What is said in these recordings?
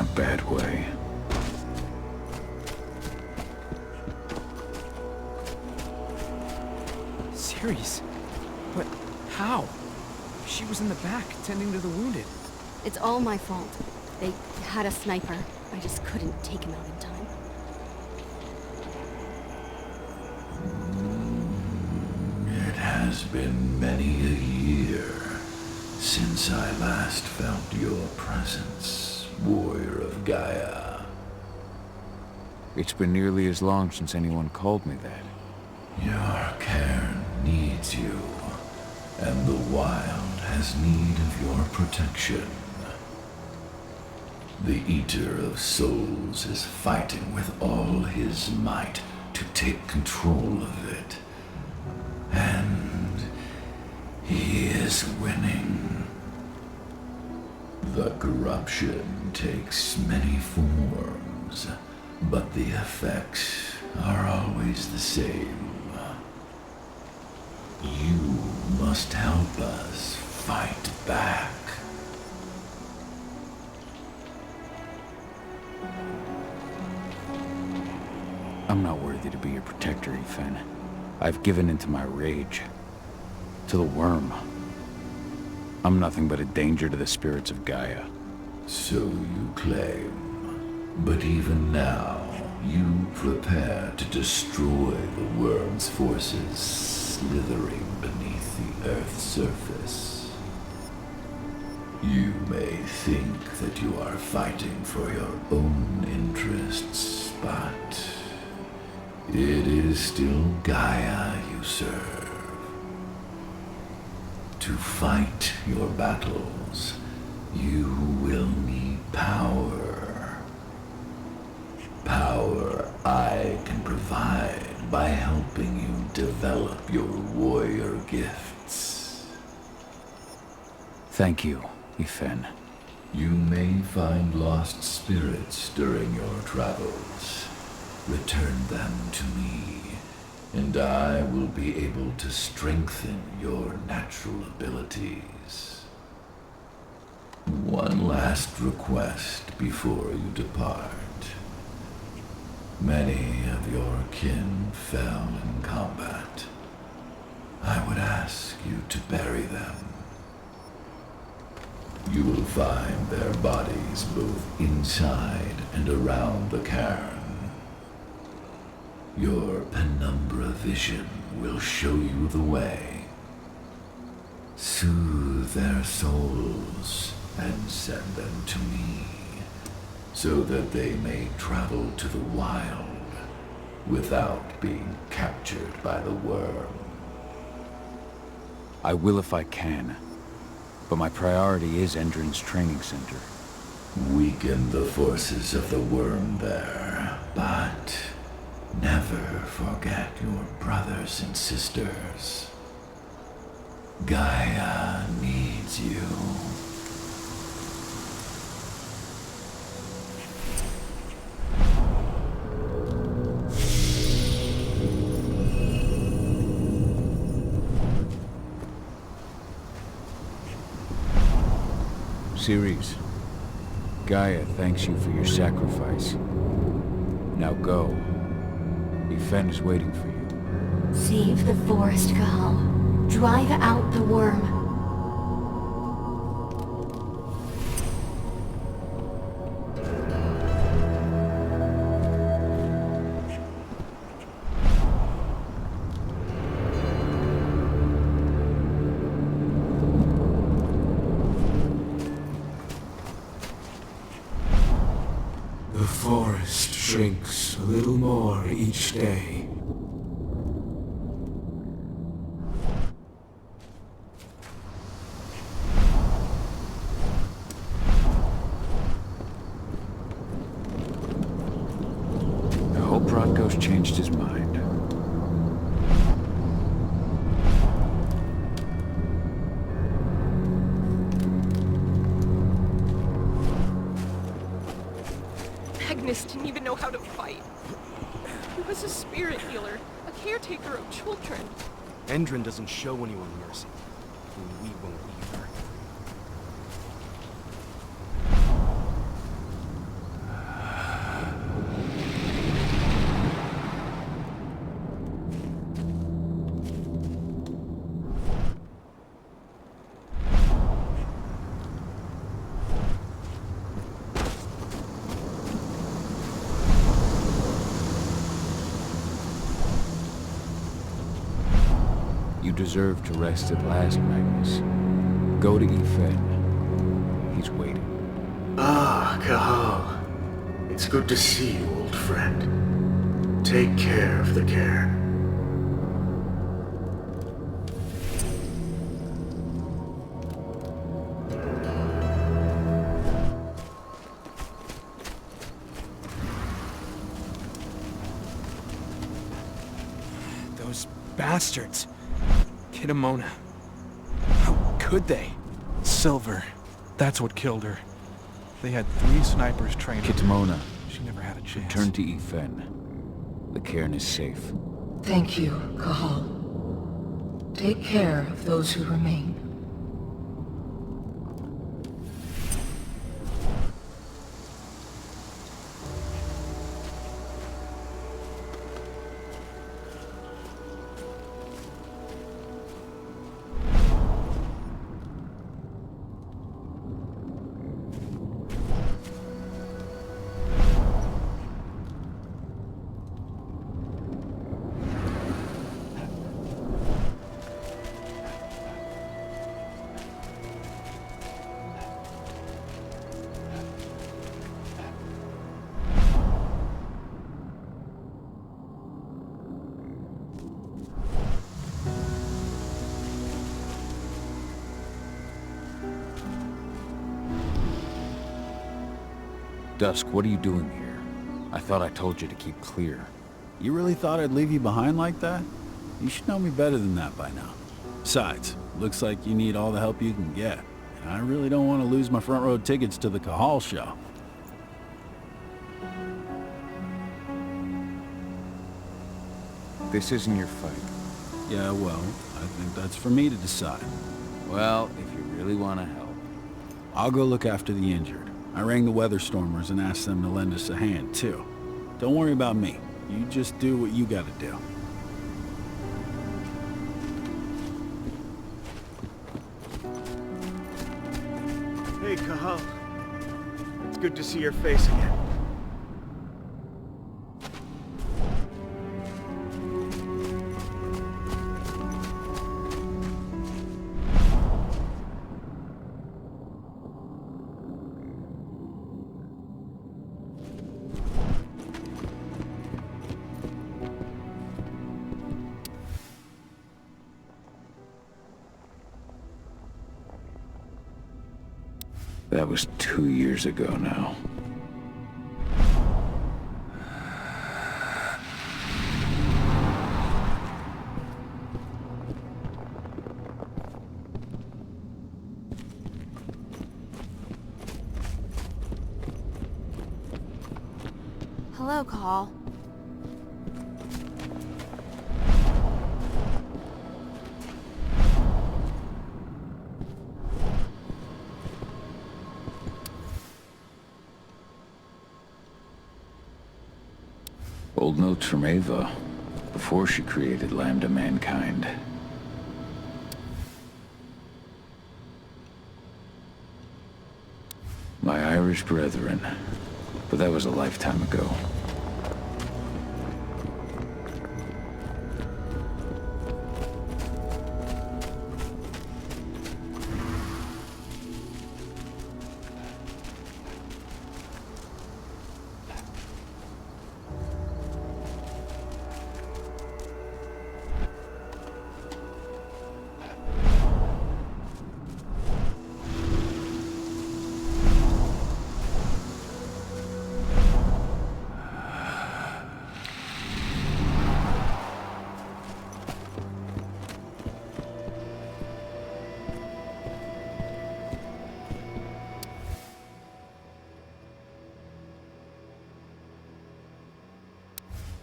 a bad way. Ceres? But how? She was in the back, tending to the wounded. It's all my fault. They had a sniper. I just couldn't take him out in time. It has been many a year since I last felt your presence, warrior of Gaia. It's been nearly as long since anyone called me that. Your cairn needs you, and the wild has need of your protection. The Eater of Souls is fighting with all his might to take control of it. And he is winning. The corruption takes many forms, but the effects are always the same. You must help us fight back. I'm not worthy to be your protector, Ethan. I've given into my rage. To the worm. I'm nothing but a danger to the spirits of Gaia. So you claim. But even now, you prepare to destroy the worm's forces slithering beneath the Earth's surface. You may think that you are fighting for your own interests, but it is still Gaia you serve. To fight your battles, you will need power. Power I can provide by helping you develop your warrior gifts. Thank you, Ethan. You may find lost spirits during your travels. Return them to me, and I will be able to strengthen your natural abilities. One last request before you depart. Many of your kin fell in combat. I would ask you to bury them. You will find their bodies both inside and around the cairn. Your penumbra vision will show you the way. Soothe their souls and send them to me, so that they may travel to the wild without being captured by the worm. I will if I can, but my priority is Endron's training center. Weaken the forces of the worm there, but never forget your brothers and sisters. Gaia needs you. Ceres, Gaia thanks you for your sacrifice. Now go. Ethan is waiting for you. Save the forest, Gal. Drive out the worm. The forest shrinks a little more each day. I hope Rodko's changed his mind. Magnus didn't even know how to fight. He was a spirit healer, a caretaker of children. Endron doesn't show anyone mercy, and we won't either. You deserve to rest at last, Magnus. Go to Ethan. He's waiting. Ah, Cahal. It's good to see you, old friend. Take care of the cairn. Those bastards. Kidamona. How could they? Silver. That's what killed her. They had 3 snipers trained. Kitamona, She never had a chance. return to Ethan. The cairn is safe. Thank you, Cahal. Take care of those who remain. Dusk, what are you doing here? I thought I told you to keep clear. You really thought I'd leave you behind like that? You should know me better than that by now. Besides, looks like you need all the help you can get. And I really don't want to lose my front row tickets to the Cahal show. This isn't your fight. Yeah, well, I think that's for me to decide. Well, if you really want to help. I'll go look after the injured. I rang the Weatherstormers and asked them to lend us a hand, too. Don't worry about me. You just do what you gotta do. Hey, Cahal. It's good to see your face again. That was 2 years ago now. Hello, Call. Old notes from Ava, before she created Lambda Mankind. My Irish brethren, but that was a lifetime ago.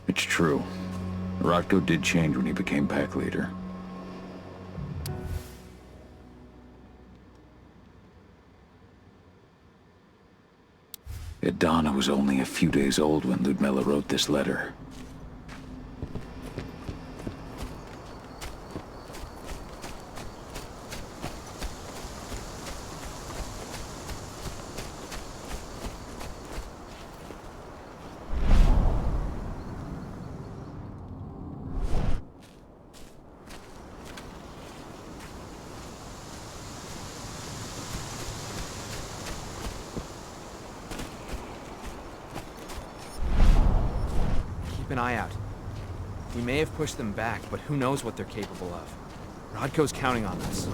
It's true. Rotko did change when he became pack leader. Donna was only a few days old when Ludmilla wrote this letter. keep an eye out. We may have pushed them back, but who knows what they're capable of. Rodko's counting on us.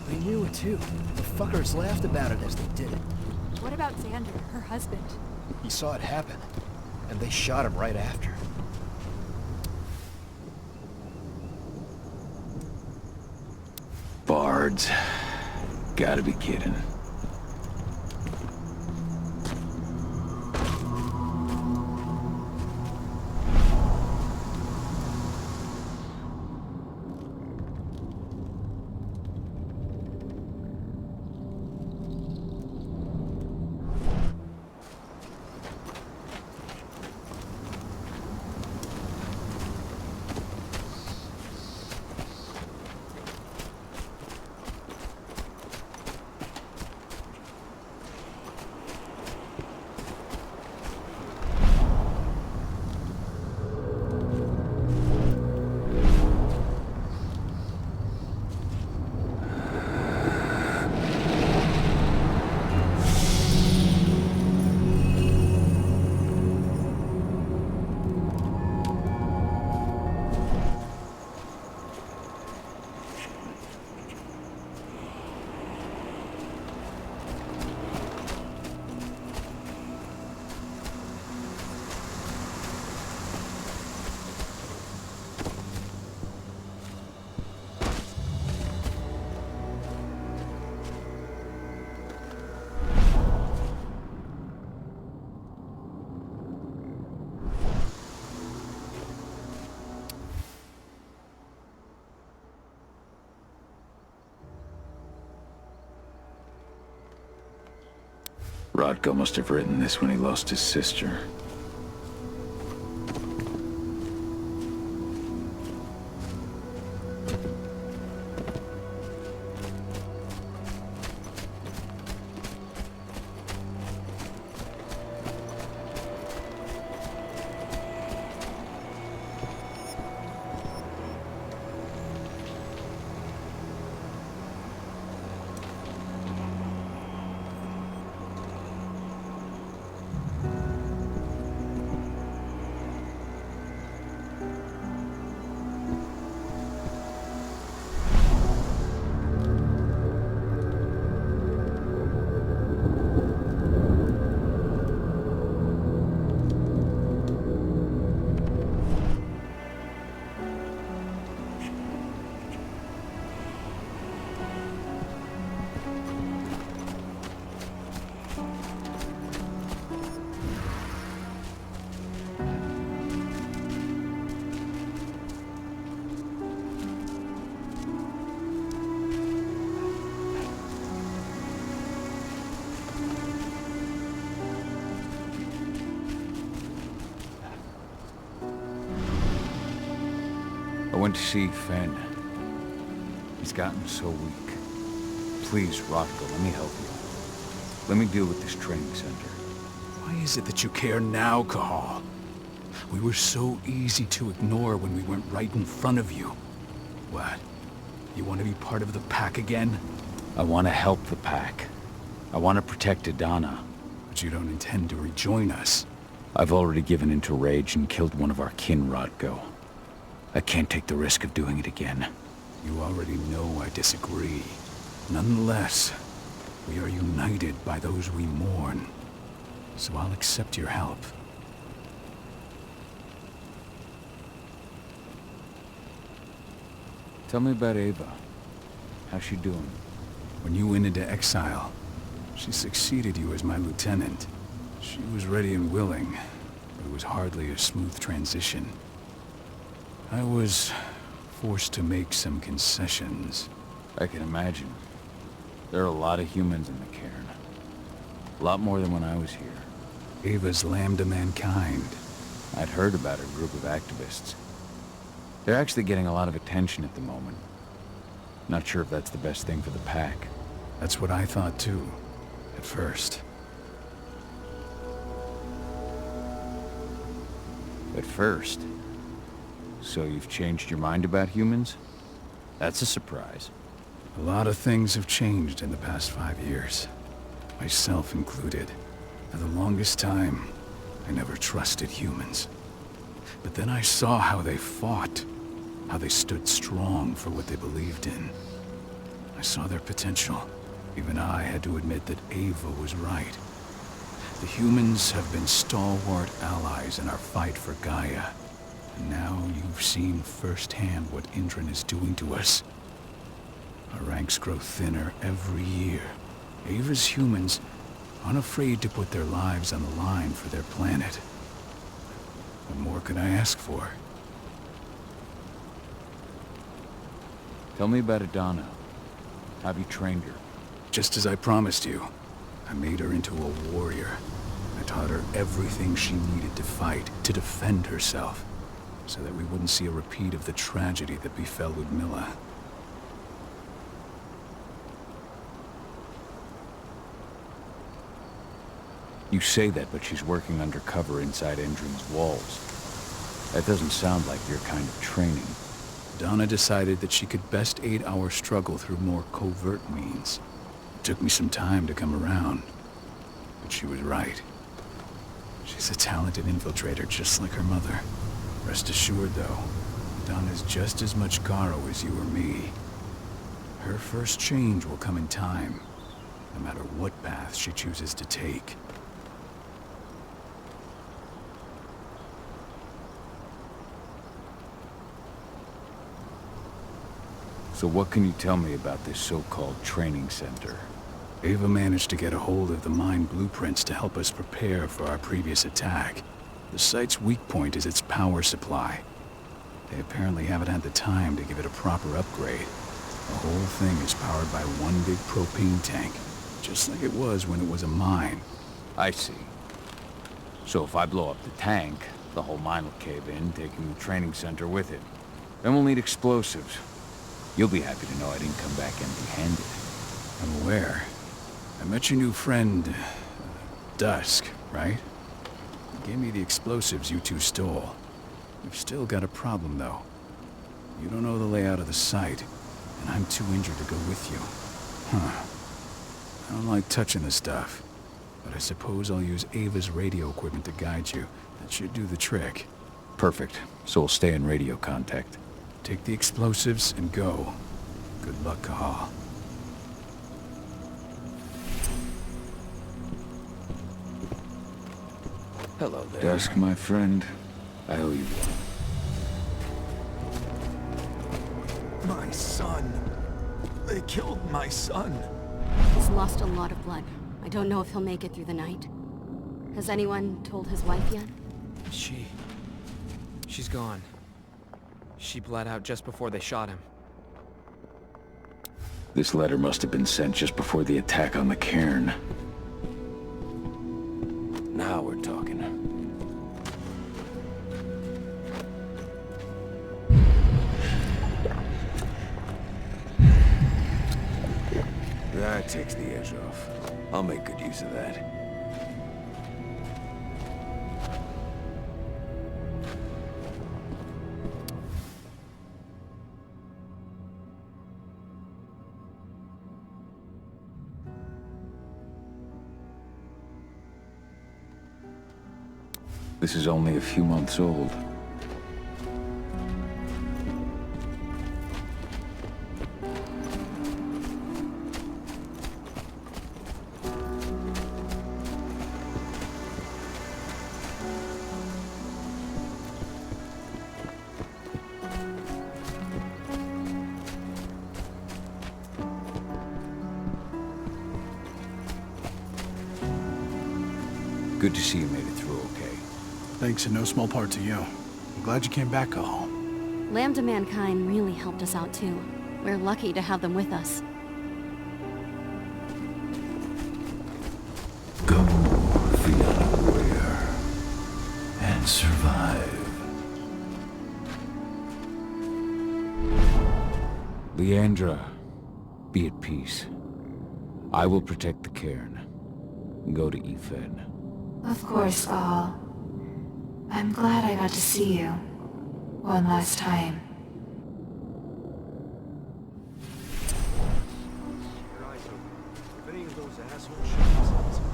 They knew it too. The fuckers laughed about it as they did it. What about Xander, her husband? He saw it happen, and they shot him right after. Bards. Gotta be kidding. Rodko must have written this when he lost his sister. I went to see Finn. He's gotten so weak. Please, Rodko, let me help you. Let me deal with this training center. Why is it that you care now, Cahal? We were so easy to ignore when we went right in front of you. What? You want to be part of the pack again? I want to help the pack. I want to protect Adana. But you don't intend to rejoin us. I've already given in to rage and killed one of our kin, Rodko. I can't take the risk of doing it again. You already know I disagree. Nonetheless, we are united by those we mourn. So I'll accept your help. Tell me about Ava. How's she doing? When you went into exile, she succeeded you as my lieutenant. She was ready and willing, but it was hardly a smooth transition. I was forced to make some concessions. I can imagine. There are a lot of humans in the cairn. A lot more than when I was here. Ava's lambda mankind. I'd heard about her group of activists. They're actually getting a lot of attention at the moment. Not sure if that's the best thing for the pack. That's what I thought too, at first. At first? So you've changed your mind about humans? That's a surprise. A lot of things have changed in the past 5 years. Myself included. For the longest time, I never trusted humans. But then I saw how they fought, how they stood strong for what they believed in. I saw their potential. Even I had to admit that Ava was right. The humans have been stalwart allies in our fight for Gaia. And now you've seen firsthand what Indran is doing to us. Our ranks grow thinner every year. Ava's humans aren't afraid to put their lives on the line for their planet. What more could I ask for? Tell me about Adana. How have you trained her? Just as I promised you, I made her into a warrior. I taught her everything she needed to fight, to defend herself, so that we wouldn't see a repeat of the tragedy that befell Ludmilla. You say that, but she's working undercover inside Indran's walls. That doesn't sound like your kind of training. Donna decided that she could best aid our struggle through more covert means. It took me some time to come around, but she was right. She's a talented infiltrator, just like her mother. Rest assured, though, Donna's just as much Garo as you or me. Her first change will come in time, no matter what path she chooses to take. So what can you tell me about this so-called training center? Ava managed to get a hold of the mine blueprints to help us prepare for our previous attack. The site's weak point is its power supply. They apparently haven't had the time to give it a proper upgrade. The whole thing is powered by one big propane tank, just like it was when it was a mine. I see. So if I blow up the tank, the whole mine will cave in, taking the training center with it. Then we'll need explosives. You'll be happy to know I didn't come back empty-handed. I'm aware. I met your new friend, Dusk, right? He gave me the explosives you two stole. We've still got a problem, though. You don't know the layout of the site, and I'm too injured to go with you. Huh. I don't like touching the stuff, but I suppose I'll use Ava's radio equipment to guide you. That should do the trick. Perfect. So we'll stay in radio contact. Take the explosives and go. Good luck, Cahal. Hello there. Dusk, my friend. I owe you one. My son. They killed my son. He's lost a lot of blood. I don't know if he'll make it through the night. Has anyone told his wife yet? She's gone. She bled out just before they shot him. This letter must have been sent just before the attack on the cairn. Now we're talking. That takes the edge off. I'll make good use of that. This is only a few months old. Good to see you made it through okay. Thanks in no small part to you. I'm glad you came back, Cahal. Lambda Mankind really helped us out too. We're lucky to have them with us. Go, Fiona Warrior, and survive. Leandra, be at peace. I will protect the cairn. Go to Ethan. Of course, Gaal. I'm glad I got to see you. One last time.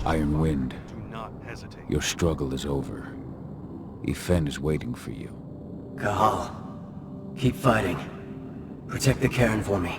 Iron Wind, Do not hesitate. your struggle is over. Ethan is waiting for you. Gaal, keep fighting. Protect the cairn for me.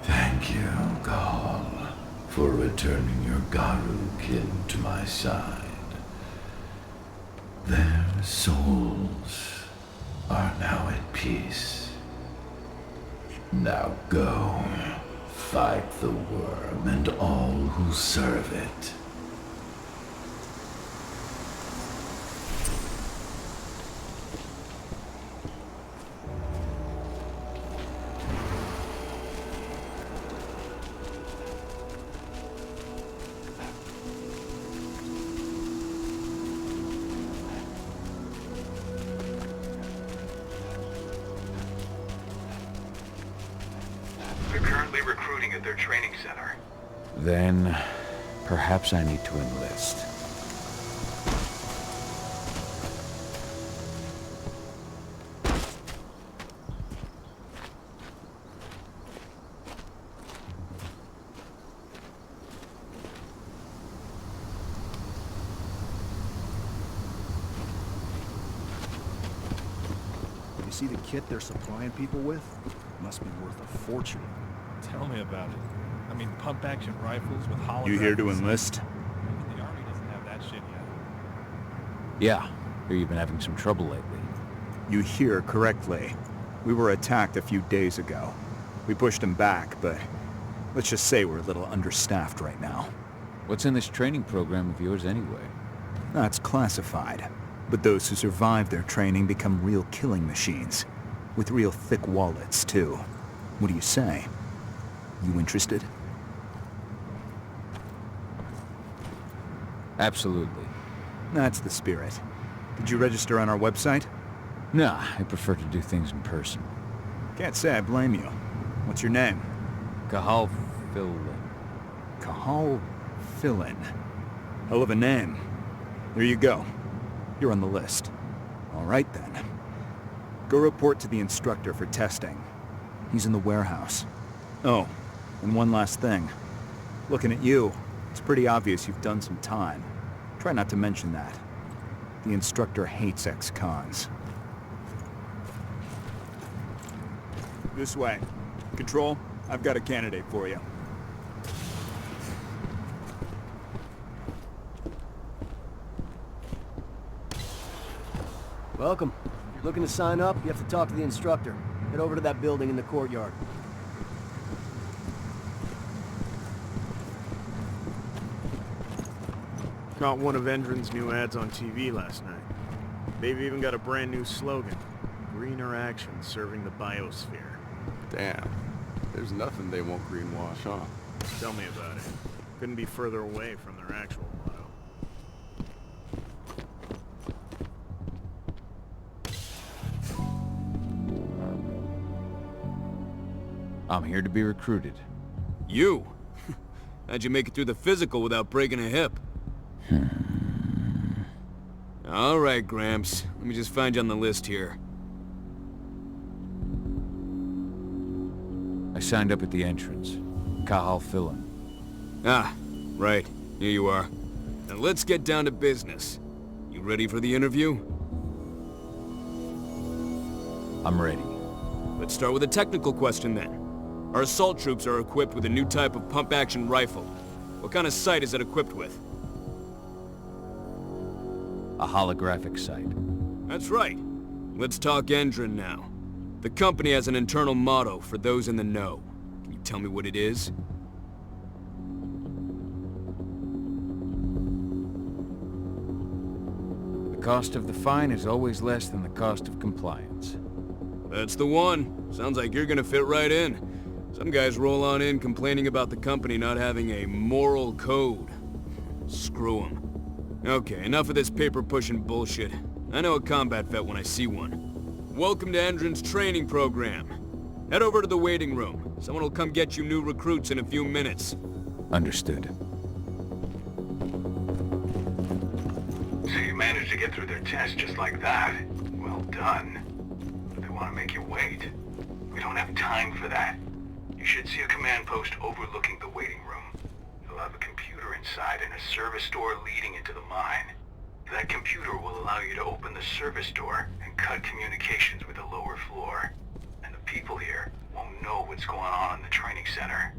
Thank you, Gaal, for returning your Garu kin to my side. Their souls are now at peace. Now go, fight the worm and all who serve it. They're currently recruiting at their training center. Then, perhaps I need to enlist. You see the kit they're supplying people with? Must be worth a fortune. Tell me about it. I mean, pump-action rifles with holographic... You here to enlist? Even the Army doesn't have that shit yet. Yeah, hear you've been having some trouble lately. You hear correctly. We were attacked a few days ago. We pushed them back, but let's just say we're a little understaffed right now. What's in this training program of yours anyway? That's classified. But those who survive their training become real killing machines. With real thick wallets, too. What do you say? You interested? Absolutely. That's the spirit. Did you register on our website? Nah, I prefer to do things in person. Can't say I blame you. What's your name? Cathal Fillan. Cathal Fillan. Hell of a name. There you go. You're on the list. All right, then. Go report to the instructor for testing. He's in the warehouse. Oh, and one last thing. Looking at you, it's pretty obvious you've done some time. Try not to mention that. The instructor hates ex-cons. This way. Control, I've got a candidate for you. Welcome. If you're looking to sign up, you have to talk to the instructor. Head over to that building in the courtyard. Caught one of Endron's new ads on TV last night. They've even got a brand new slogan. Greener action serving the biosphere. Damn. There's nothing they won't greenwash, huh? Tell me about it. Couldn't be further away from their actual motto. I'm here to be recruited. You? How'd you make it through the physical without breaking a hip? All right, Gramps. Let me just find you on the list here. I signed up at the entrance. Cathal Fillan. Ah, right. Here you are. Now let's get down to business. You ready for the interview? I'm ready. Let's start with a technical question then. Our assault troops are equipped with a new type of pump-action rifle. What kind of sight is it equipped with? A holographic sight. That's right. Let's talk Endron now. The company has an internal motto for those in the know. Can you tell me what it is? The cost of the fine is always less than the cost of compliance. That's the one. Sounds like you're gonna fit right in. Some guys roll on in complaining about the company not having a moral code. Screw them. Okay, enough of this paper-pushing bullshit. I know a combat vet when I see one. Welcome to Endron's training program. Head over to the waiting room. Someone will come get you new recruits in a few minutes. Understood. So you managed to get through their test just like that. Well done. But they want to make you wait. We don't have time for that. You should see a command post overlooking the waiting room. It'll have a computer inside and a service door leading into the mine. That computer will allow you to open the service door and cut communications with the lower floor. And the people here won't know what's going on in the training center.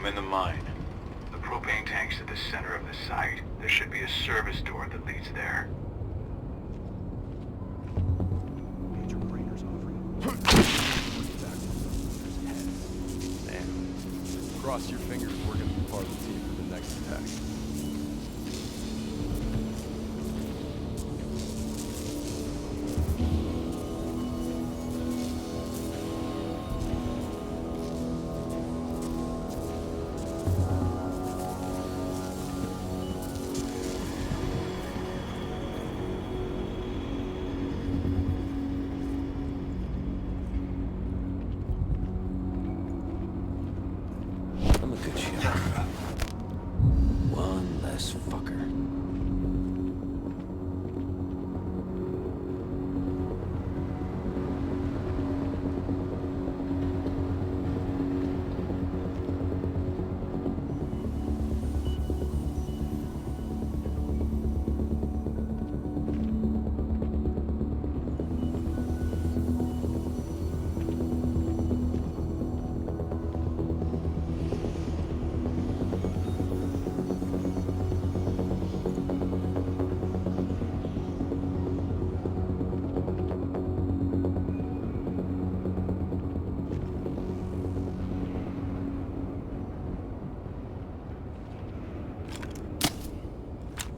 I'm in the mine. The propane tank's at the center of the site. There should be a service door that leads there. Major Rainer's offering. Damn. Cross your fingers we're gonna be part of the team for the next attack. I'm a good shot. One less fucker.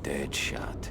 Dead shot.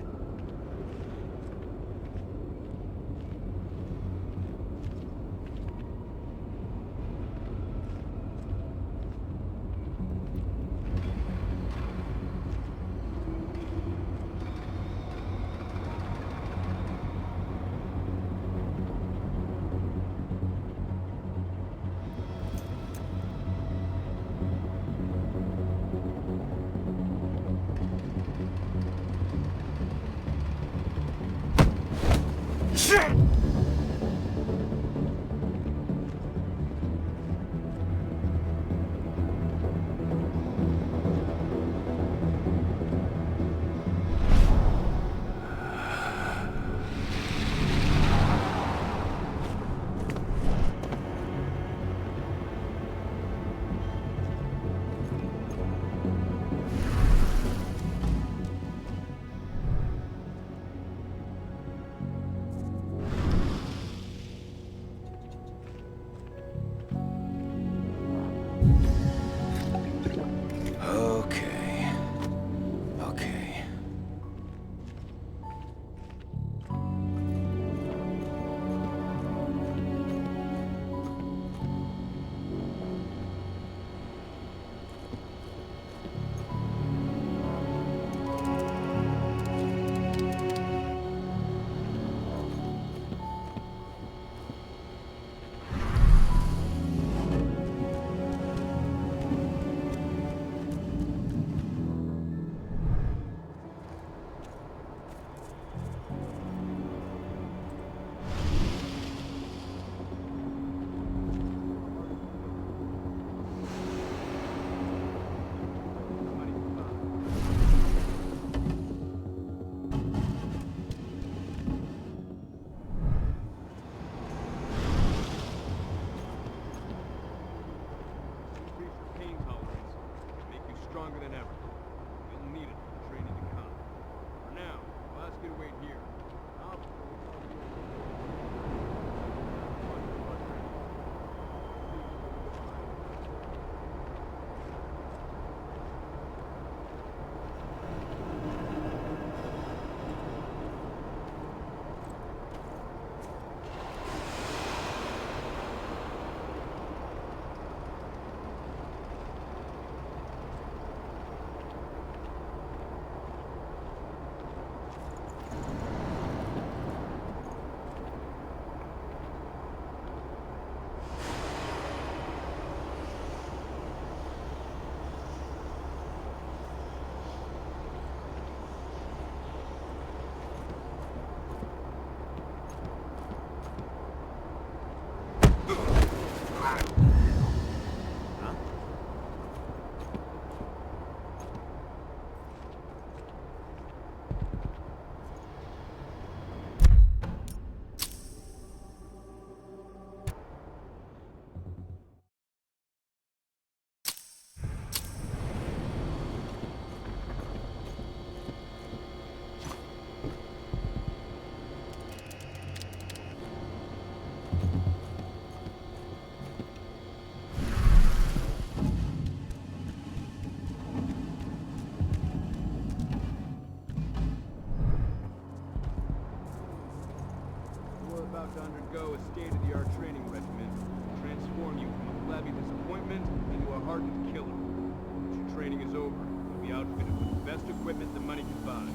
to undergo a state-of-the-art training regimen to transform you from a flabby disappointment into a hardened killer. Once your training is over, you'll be outfitted with the best equipment that money can buy.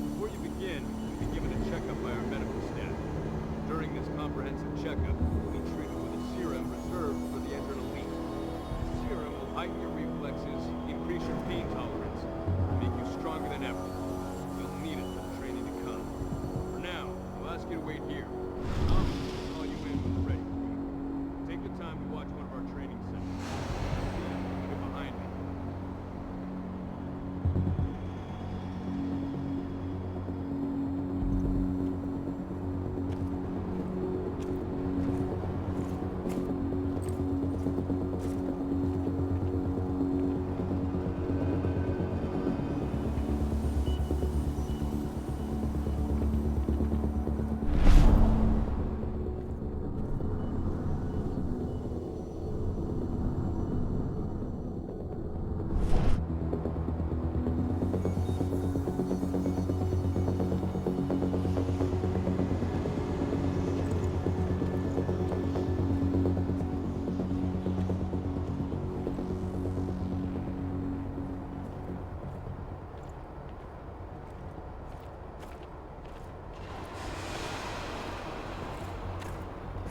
Before you begin, you'll be given a checkup by our medical staff. During this comprehensive checkup, you'll be treated with a serum reserved for the entered elite. This serum will heighten your reflexes, increase your pain tolerance, and make you stronger than ever. You'll need it for the training to come. For now, I'll ask you to wait here. I'll call you in when it's ready for you. Take the time to watch one of our training sessions. Get behind me.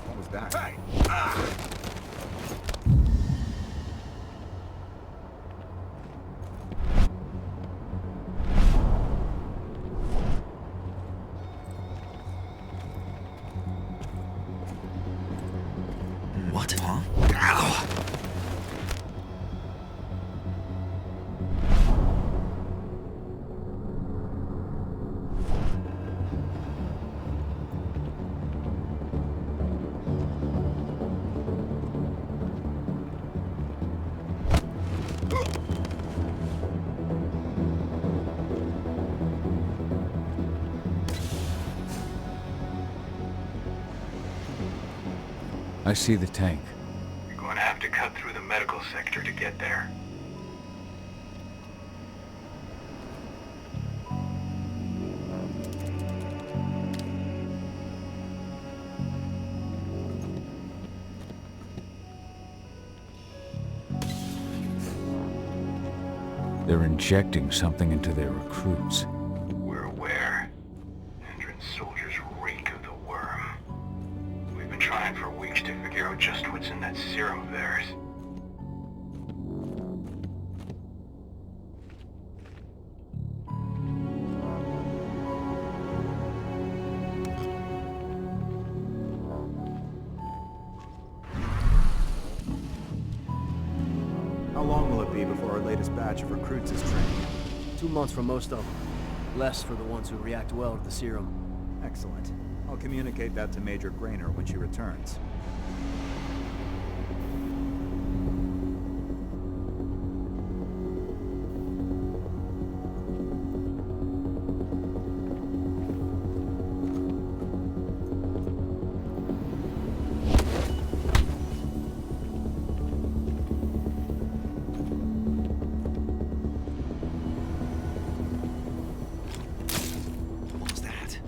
What was that? Hey! What? Huh? Ow! I see the tank. You're going to have to cut through the medical sector to get there. They're injecting something into their recruits. We're aware. Entrance soldiers reek of the worm. We've been trying for weeks to figure out just what's in that serum of theirs. How long will it be before our latest batch of recruits is trained? 2 months for most of them. Less for the ones who react well to the serum. Excellent. I'll communicate that to Major Grainer when she returns. What was that?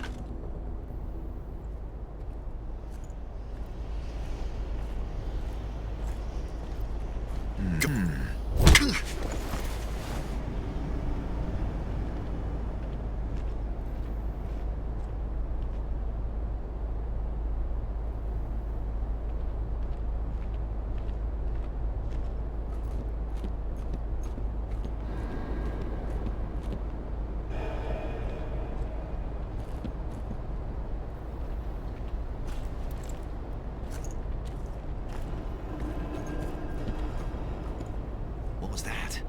What was that?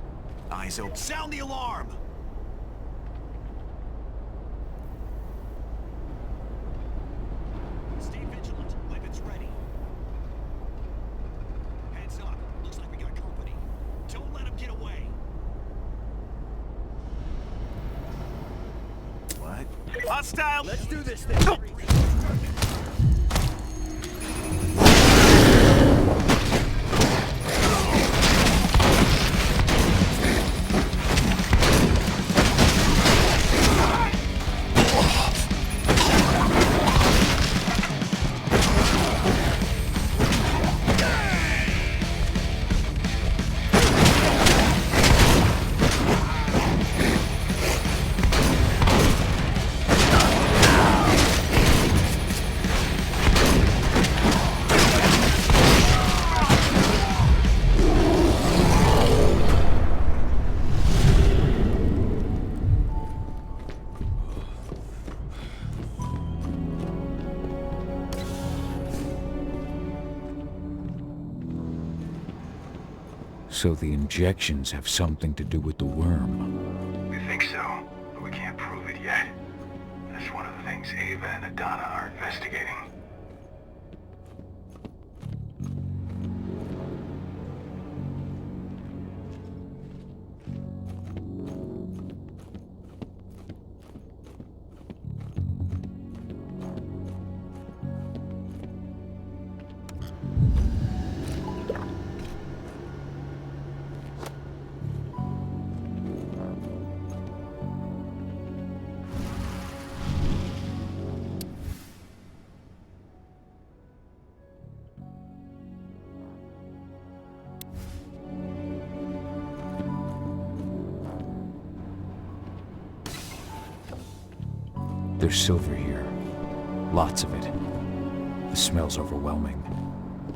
Eyes open. Sound the alarm! Stay vigilant. Weapons ready. Heads up. Looks like we got company. Don't let them get away. What? Hostile! Let's do this thing! So the injections have something to do with the worm. We think so, but we can't prove it yet. That's one of the things Ava and Adana are investigating. There's silver here. Lots of it. The smell's overwhelming.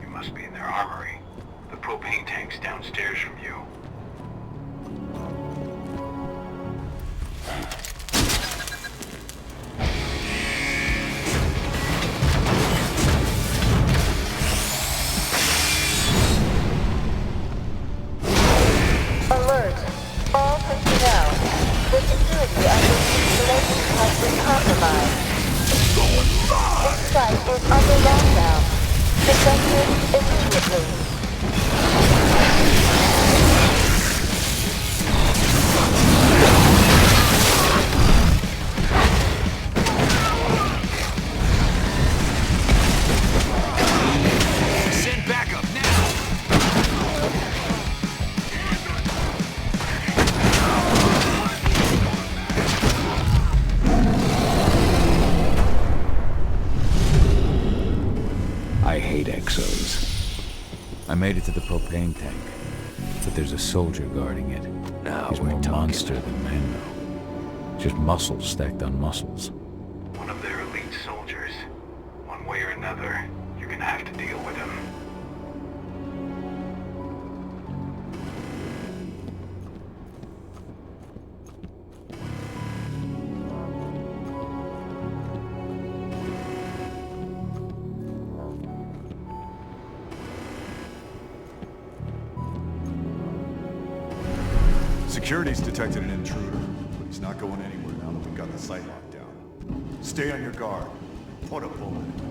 You must be in their armory. The propane tank's downstairs from you. Alert! All personnel. The security of this installation has been compromised. This site is under lockdown. Defend it immediately. Send backup now! I hate exos. I made it to the propane tank, but there's a soldier guarding it. He's more monster than man, though. Just muscles stacked on muscles. One of their elite soldiers. One way or another, you're gonna have to deal with him. Security's detected an intruder, but he's not going anywhere now that we've got the site locked down. Stay on your guard. Put a bullet in him.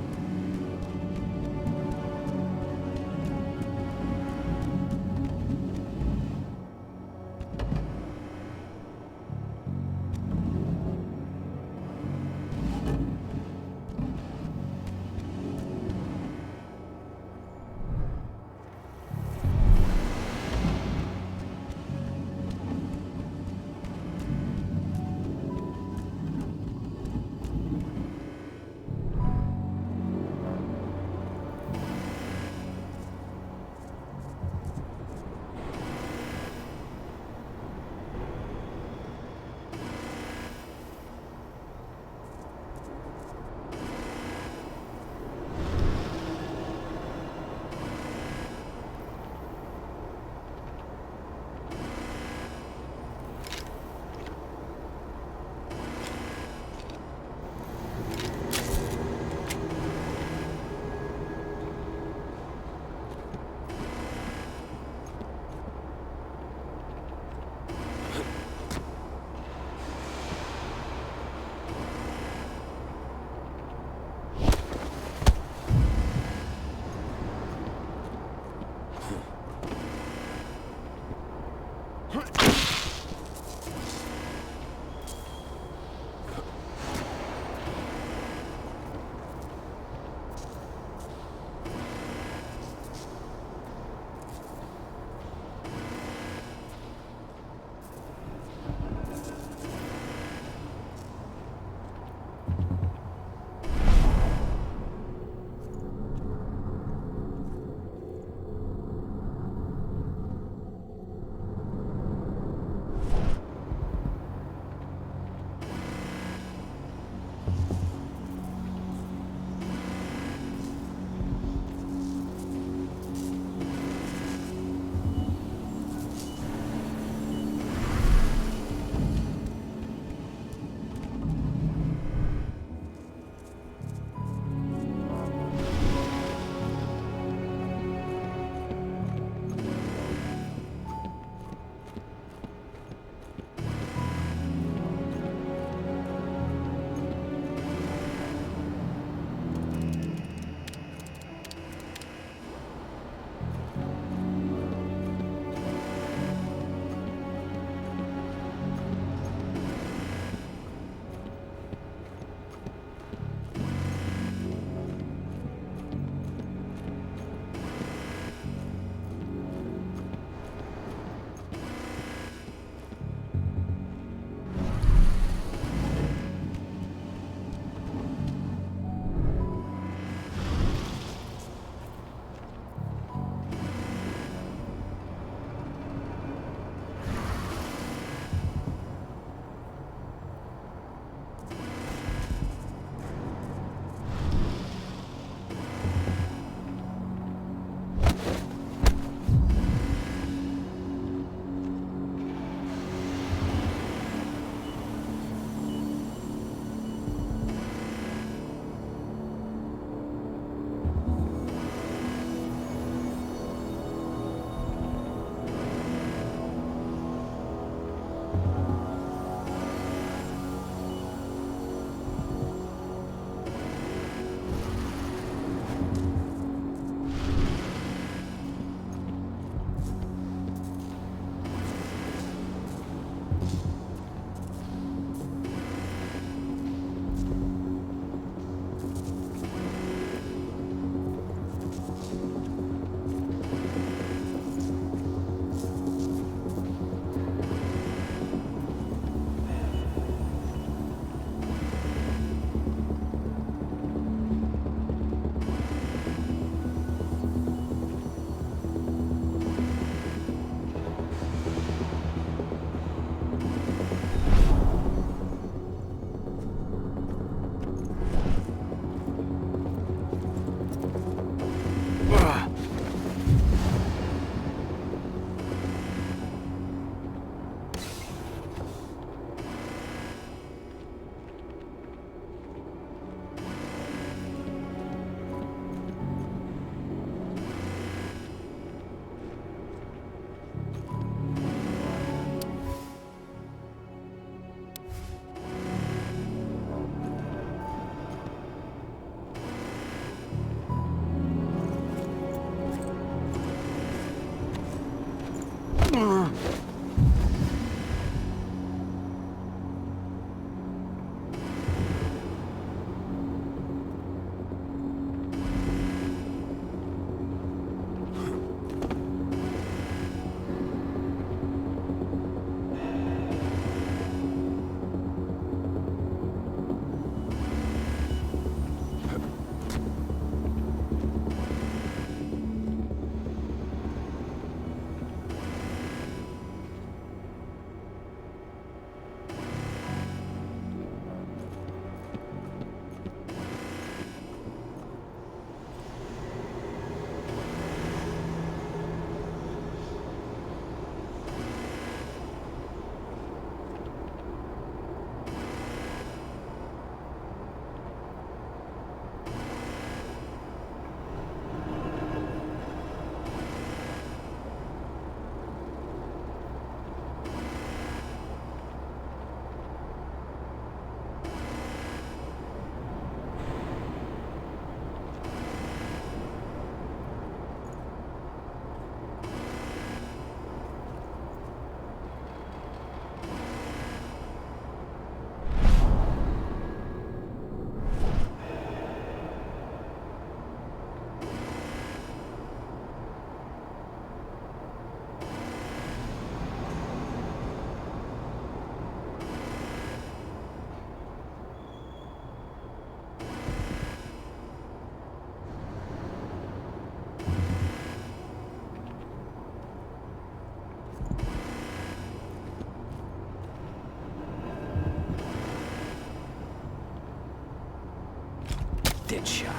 Dead shot.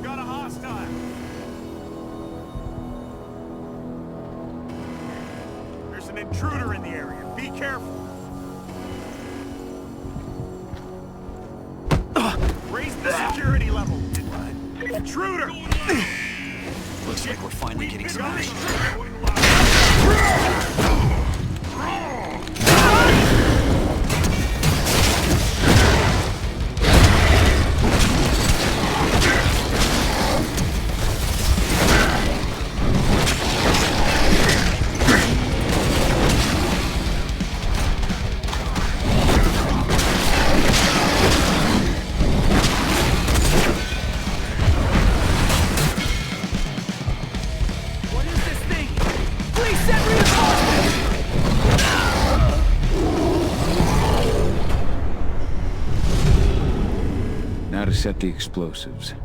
Got a hostile. There's an intruder in the area. Be careful. Raise the security level. Intruder! Looks like we're finally getting some action. Now to set the explosives.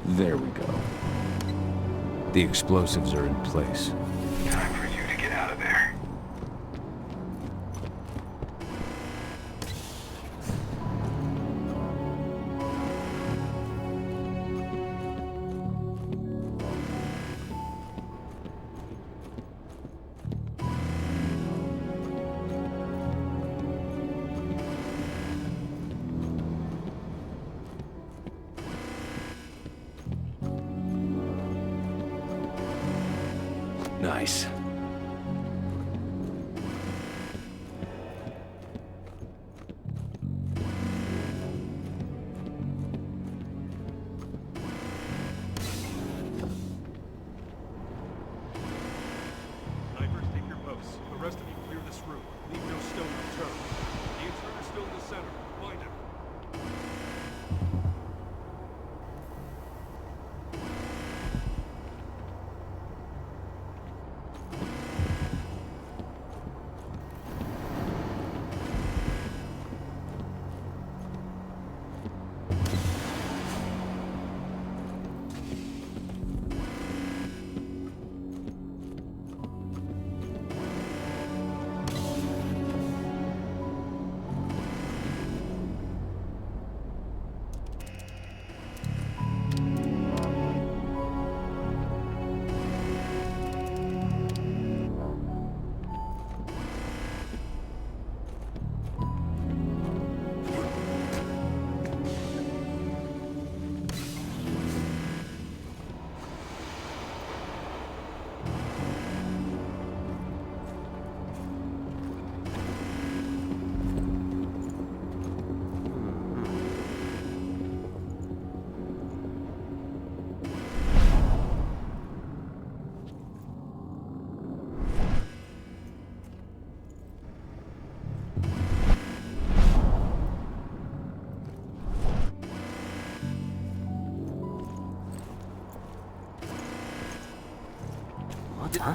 There we go. The explosives are in place. Time for you to get out of there. Nice. Snipers, take your posts. The rest of you clear this room. Leave no stone unturned. The intruder's still in the center. Find him. What, huh?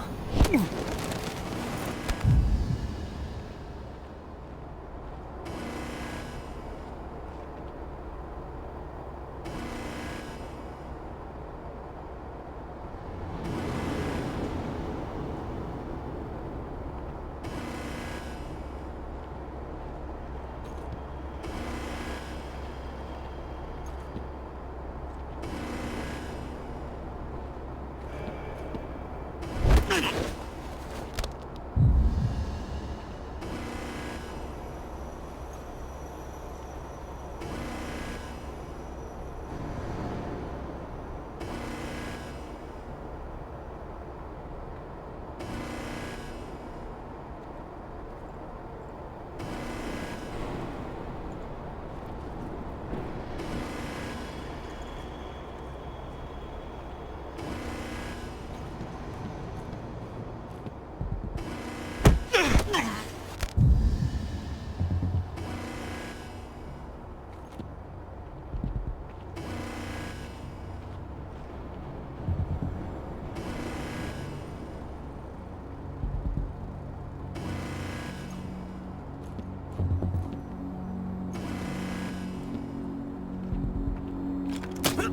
You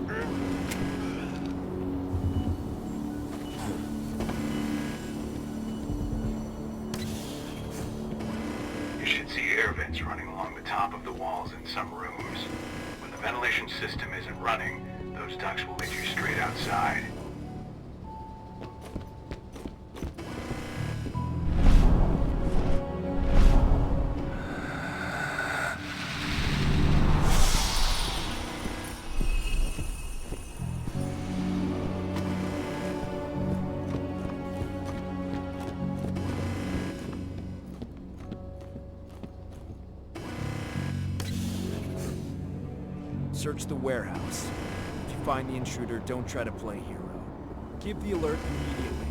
should see air vents running along the top of the walls in some rooms. When the ventilation system isn't running, those ducts will let you straight outside. Search the warehouse. If you find the intruder, don't try to play hero. Give the alert immediately.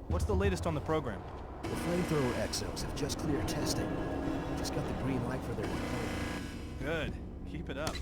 What's the latest on the program? The flamethrower exos have just cleared testing. Just got the green light for their deployment. Good. Keep it up.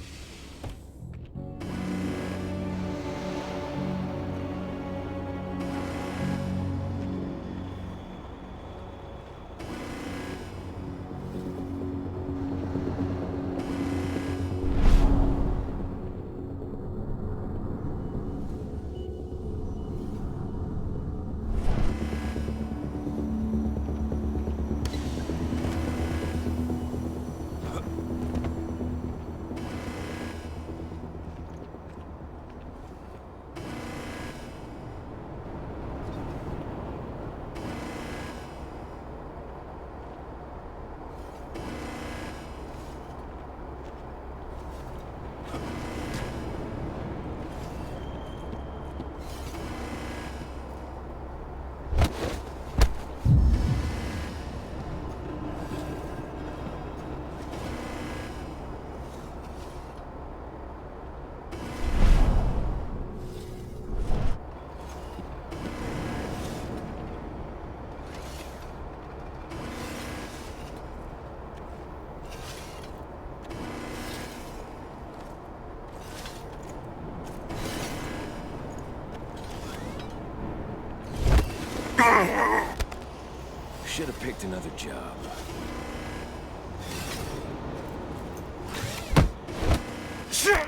Should have picked another job. Shit!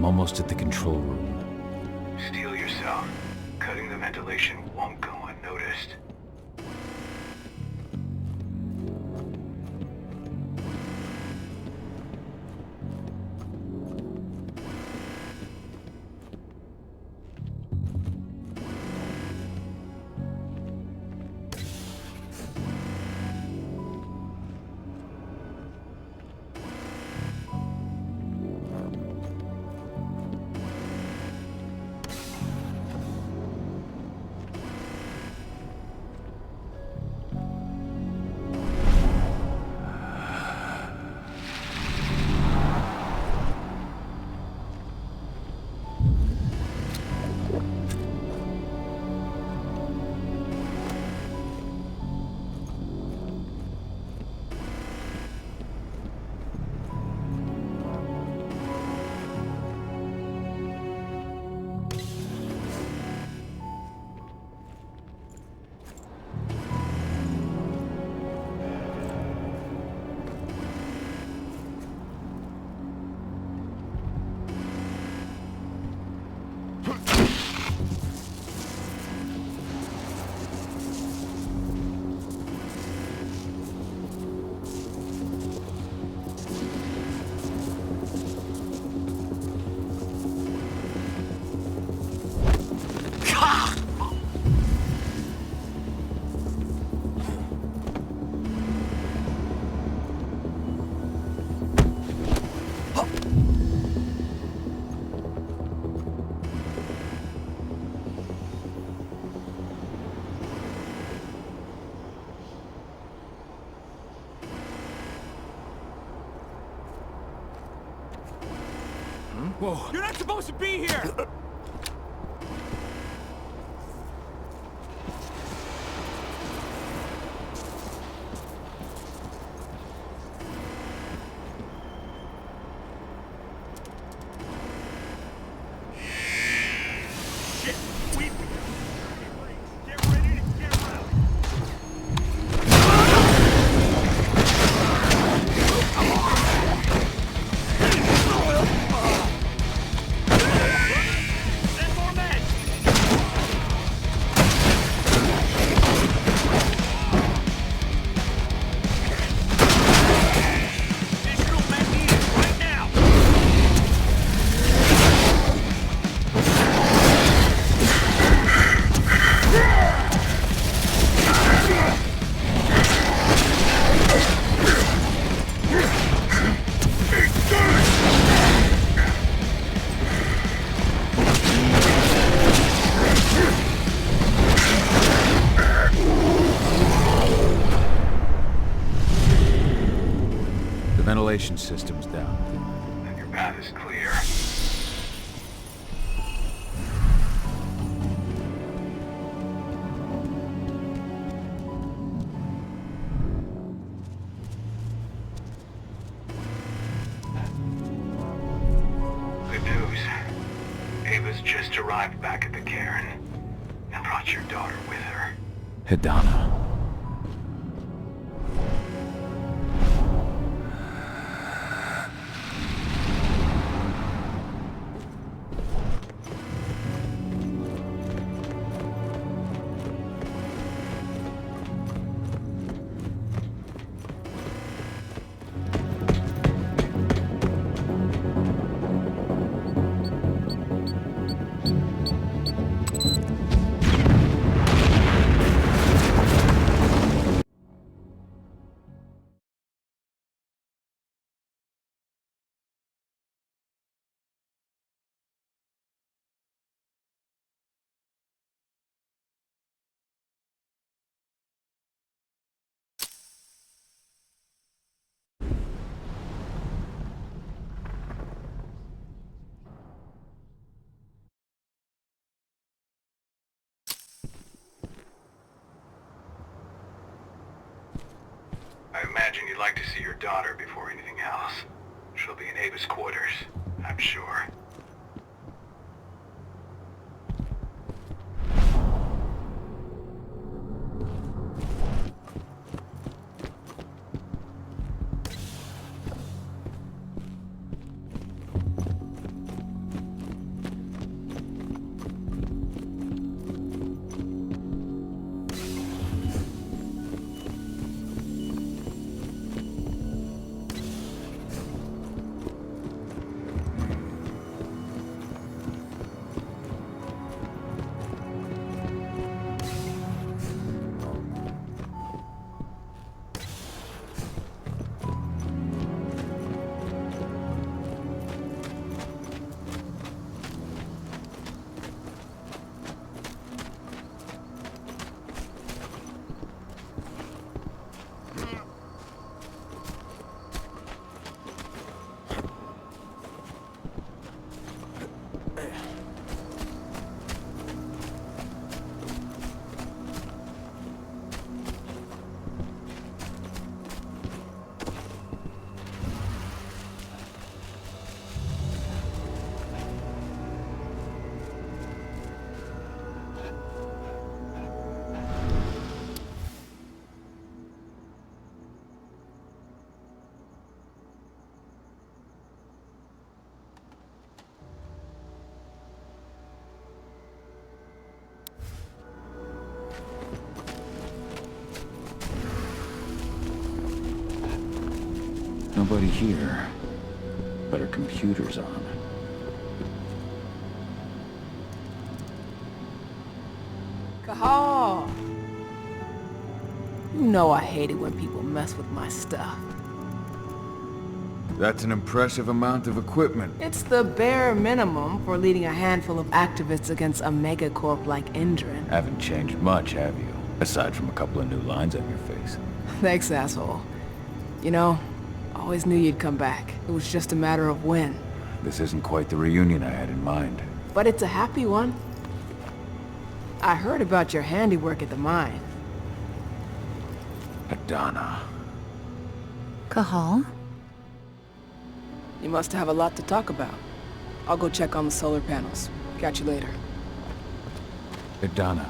I'm almost at the control room. Steel yourself. Cutting the ventilation won't go unnoticed. Whoa. You're not supposed to be here! The ventilation system's down. And your path is clear. Good news. Ava's just arrived back at the cairn and brought your daughter with her. Hidana. I imagine you'd like to see your daughter before anything else. She'll be in Ava's quarters, I'm sure. nobody here. But her computer's on. Cahal! You know I hate it when people mess with my stuff. That's an impressive amount of equipment. It's the bare minimum for leading a handful of activists against a megacorp like Endrin. Haven't changed much, have you? Aside from a couple of new lines on your face. Thanks, asshole. You know, I always knew you'd come back. It was just a matter of when. This isn't quite the reunion I had in mind. But it's a happy one. I heard about your handiwork at the mine. Adana. Cahal? You must have a lot to talk about. I'll go check on the solar panels. Catch you later. Adana,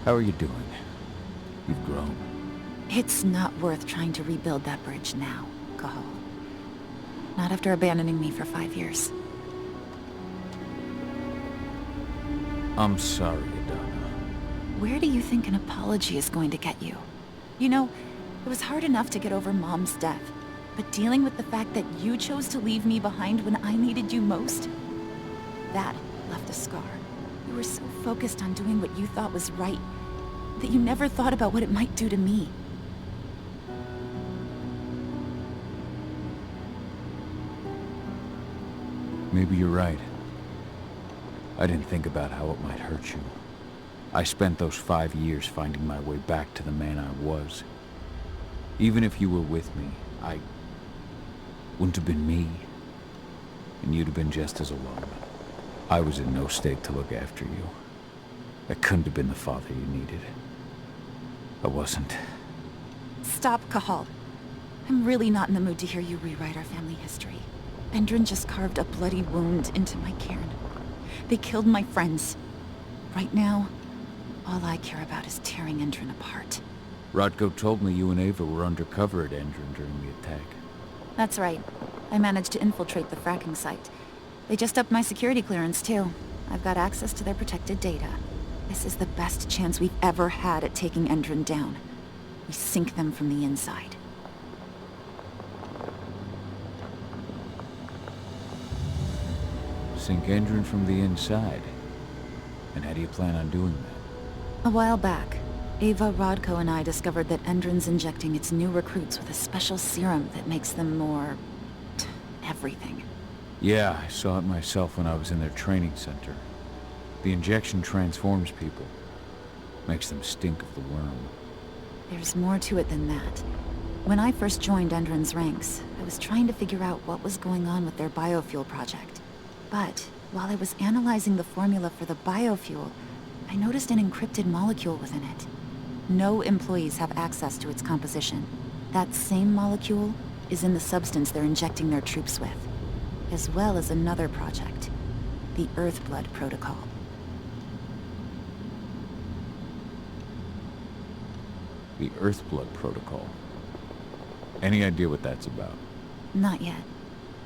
how are you doing? You've grown. It's not worth trying to rebuild that bridge now, Cahal. Not after abandoning me for 5 years. I'm sorry, Adana. Where do you think an apology is going to get you? You know, it was hard enough to get over Mom's death, but dealing with the fact that you chose to leave me behind when I needed you most, that left a scar. You were so focused on doing what you thought was right, that you never thought about what it might do to me. Maybe you're right. I didn't think about how it might hurt you. I spent those 5 years finding my way back to the man I was. Even if you were with me, I wouldn't have been me. And you'd have been just as alone. I was in no state to look after you. I couldn't have been the father you needed. I wasn't. Stop, Cahal. I'm really not in the mood to hear you rewrite our family history. Endrin just carved a bloody wound into my cairn. They killed my friends. Right now, all I care about is tearing Endrin apart. Rodko told me you and Ava were undercover at Endrin during the attack. That's right. I managed to infiltrate the fracking site. They just upped my security clearance, too. I've got access to their protected data. This is the best chance we've ever had at taking Endrin down. We sink them from the inside. Sink Endrin from the inside. And how do you plan on doing that? A while back, Ava, Rodko, and I discovered that Endrin's injecting its new recruits with a special serum that makes them more... everything. Yeah, I saw it myself when I was in their training center. The injection transforms people. Makes them stink of the worm. There's more to it than that. When I first joined Endrin's ranks, I was trying to figure out what was going on with their biofuel project. But while I was analyzing the formula for the biofuel, I noticed an encrypted molecule within it. No employees have access to its composition. That same molecule is in the substance they're injecting their troops with, as well as another project, the Earthblood Protocol. The Earthblood Protocol. Any idea what that's about? Not yet.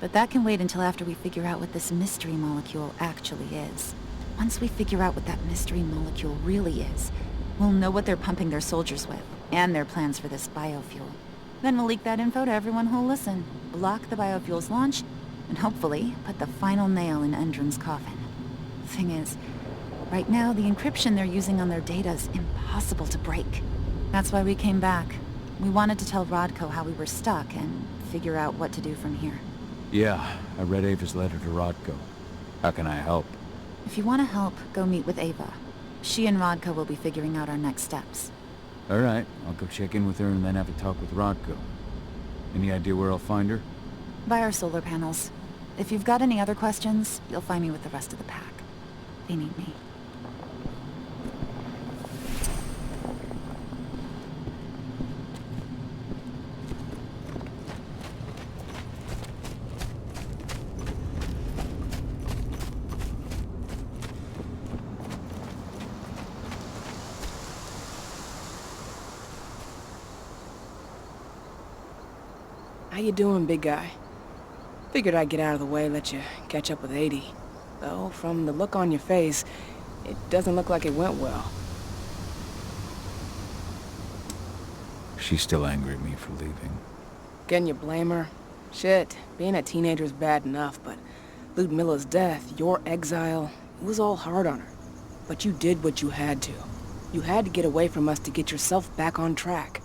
But that can wait until after we figure out what this mystery molecule actually is. Once we figure out what that mystery molecule really is, we'll know what they're pumping their soldiers with, and their plans for this biofuel. Then we'll leak that info to everyone who'll listen, block the biofuel's launch, and hopefully put the final nail in Endrin's coffin. Thing is, right now the encryption they're using on their data is impossible to break. That's why we came back. We wanted to tell Rodko how we were stuck and figure out what to do from here. Yeah, I read Ava's letter to Rodko. How can I help? If you want to help, go meet with Ava. She and Rodko will be figuring out our next steps. All right, I'll go check in with her and then have a talk with Rodko. Any idea where I'll find her? By our solar panels. If you've got any other questions, you'll find me with the rest of the pack. They need me. How you doing, big guy? Figured I'd get out of the way, let you catch up with 80. Though, from the look on your face, it doesn't look like it went well. She's still angry at me for leaving. Can you blame her? Shit, being a teenager's bad enough, but Ludmilla's death, your exile, it was all hard on her. But you did what you had to. You had to get away from us to get yourself back on track.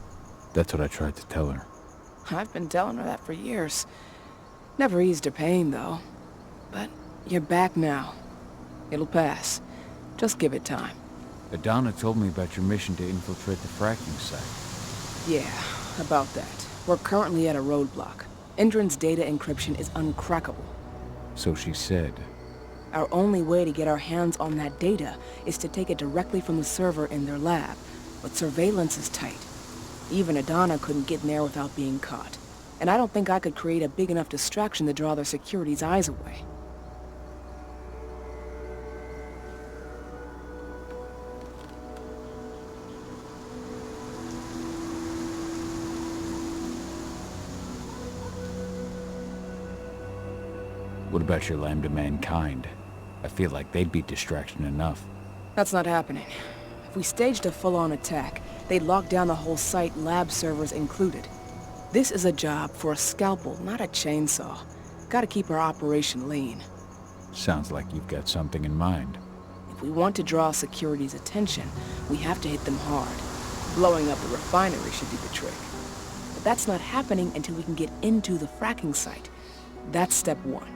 That's what I tried to tell her. I've been telling her that for years. Never eased her pain, though. But you're back now. It'll pass. Just give it time. Adana told me about your mission to infiltrate the fracking site. Yeah, about that. We're currently at a roadblock. Endron's data encryption is uncrackable. So she said. Our only way to get our hands on that data is to take it directly from the server in their lab. But surveillance is tight. Even Adana couldn't get in there without being caught. And I don't think I could create a big enough distraction to draw their security's eyes away. What about your Lambda Mankind? I feel like they'd be distraction enough. That's not happening. If we staged a full-on attack, they'd lock down the whole site, lab servers included. This is a job for a scalpel, not a chainsaw. Gotta keep our operation lean. Sounds like you've got something in mind. If we want to draw security's attention, we have to hit them hard. Blowing up the refinery should do the trick. But that's not happening until we can get into the fracking site. That's step one.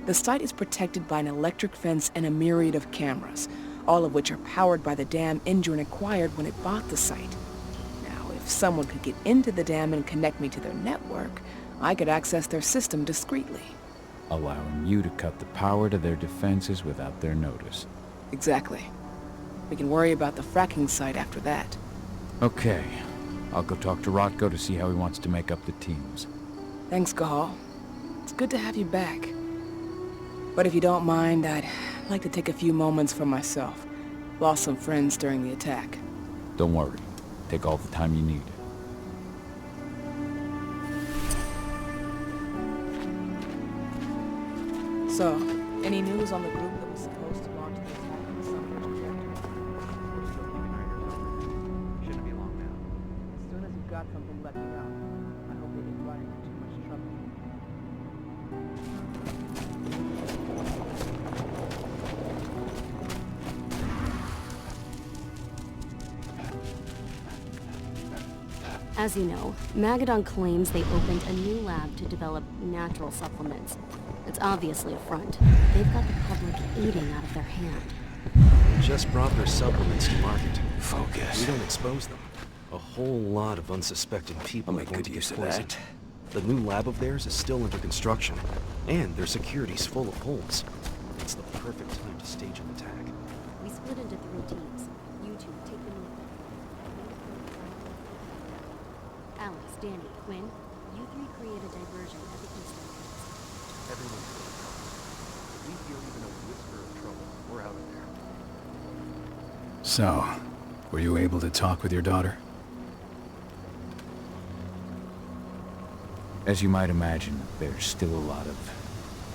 The site is protected by an electric fence and a myriad of cameras, all of which are powered by the dam Endron acquired when it bought the site. Now, if someone could get into the dam and connect me to their network, I could access their system discreetly. Allowing you to cut the power to their defenses without their notice. Exactly. We can worry about the fracking site after that. Okay. I'll go talk to Rotko to see how he wants to make up the teams. Thanks, Gahal. It's good to have you back. But if you don't mind, I'd like to take a few moments for myself. Lost some friends during the attack. Don't worry. Take all the time you need. So, any news on the group that was supposed to launch the attack on the subject trajectory? We're still keeping our ears open. Shouldn't be long now. As soon as you've got something, let me know. I hope they didn't run into too much trouble. As you know, Magadon claims they opened a new lab to develop natural supplements. It's obviously a front. They've got the public eating out of their hand. They just brought their supplements to market. Focus. We don't expose them. A whole lot of unsuspecting people I'll make good use of that. The new lab of theirs is still under construction, and their security's full of holes. It's the perfect time to stage an attack. We split into 3 teams. You two take the lead. Alex, Danny, Quinn, you 3 create a diversion at the east entrance. Everyone, if we feel even a whisper of trouble, we're out of there. So, were you able to talk with your daughter? As you might imagine, there's still a lot of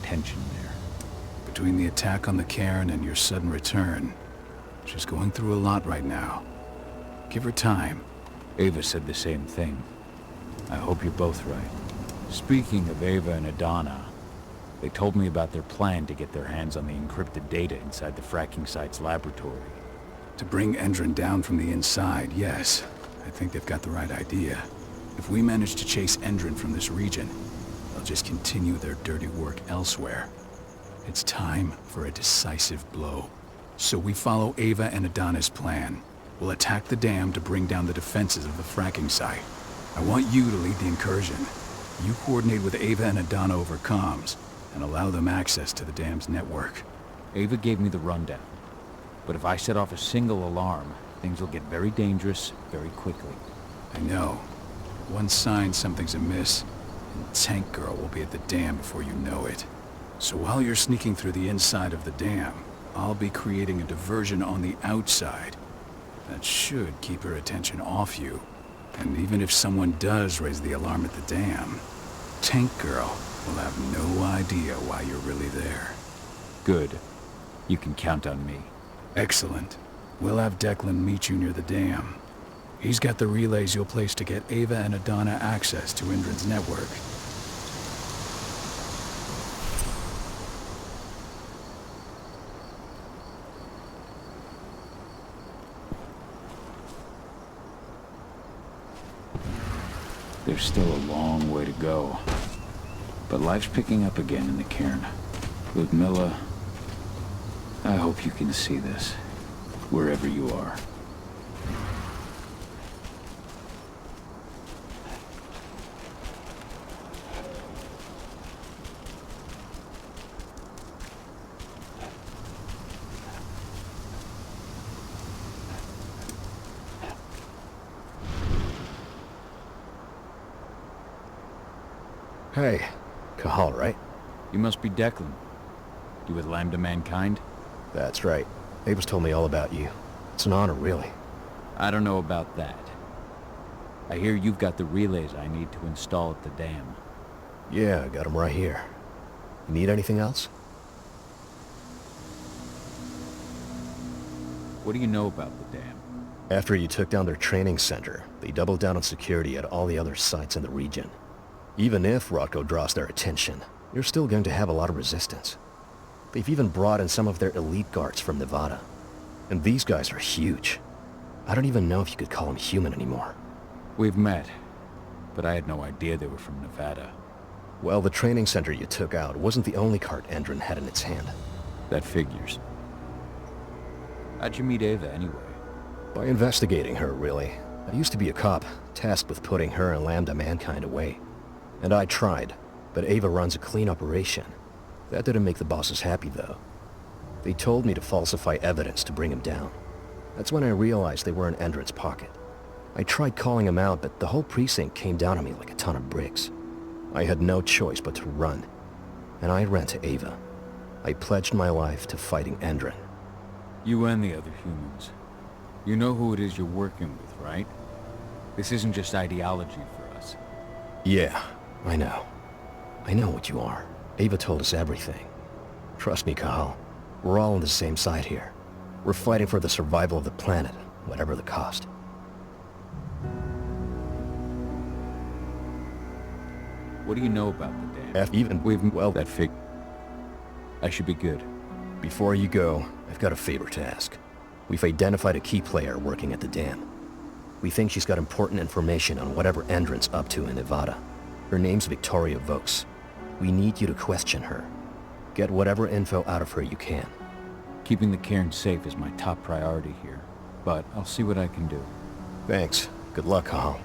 tension there. Between the attack on the cairn and your sudden return, she's going through a lot right now. Give her time. Ava said the same thing. I hope you're both right. Speaking of Ava and Adana, they told me about their plan to get their hands on the encrypted data inside the fracking site's laboratory. To bring Endron down from the inside, yes. I think they've got the right idea. If we manage to chase Endron from this region, they'll just continue their dirty work elsewhere. It's time for a decisive blow. So we follow Ava and Adana's plan. We'll attack the dam to bring down the defenses of the fracking site. I want you to lead the incursion. You coordinate with Ava and Adana over comms, and allow them access to the dam's network. Ava gave me the rundown. But if I set off a single alarm, things will get very dangerous very quickly. I know. One sign something's amiss, and Tank Girl will be at the dam before you know it. So while you're sneaking through the inside of the dam, I'll be creating a diversion on the outside. That should keep her attention off you. And even if someone does raise the alarm at the dam, Tank Girl will have no idea why you're really there. Good. You can count on me. Excellent. We'll have Declan meet you near the dam. He's got the relays you'll place to get Ava and Adana access to Indran's network. There's still a long way to go. But life's picking up again in the cairn. Ludmilla, I hope you can see this, wherever you are. Hey, Cahal, right? You must be Declan. You with Lambda Mankind? That's right. Ava's told me all about you. It's an honor, really. I don't know about that. I hear you've got the relays I need to install at the dam. Yeah, I got them right here. You need anything else? What do you know about the dam? After you took down their training center, they doubled down on security at all the other sites in the region. Even if Rotko draws their attention, you're still going to have a lot of resistance. They've even brought in some of their elite guards from Nevada. And these guys are huge. I don't even know if you could call them human anymore. We've met, but I had no idea they were from Nevada. Well, the training center you took out wasn't the only cart Endron had in its hand. That figures. How'd you meet Ava, anyway? By investigating her, really. I used to be a cop, tasked with putting her and Lambda Mankind away. And I tried, but Ava runs a clean operation. That didn't make the bosses happy, though. They told me to falsify evidence to bring him down. That's when I realized they were in Endron's pocket. I tried calling him out, but the whole precinct came down on me like a ton of bricks. I had no choice but to run. And I ran to Ava. I pledged my life to fighting Endron. You and the other humans. You know who it is you're working with, right? This isn't just ideology for us. Yeah, I know. I know what you are. Ava told us everything. Trust me, Cahal. We're all on the same side here. We're fighting for the survival of the planet, whatever the cost. What do you know about the dam? Well, that fig... I should be good. Before you go, I've got a favor to ask. We've identified a key player working at the dam. We think she's got important information on whatever Endron's up to in Nevada. Her name's Victoria Vos. We need you to question her. Get whatever info out of her you can. Keeping the cairn safe is my top priority here, but I'll see what I can do. Thanks. Good luck, Cahal.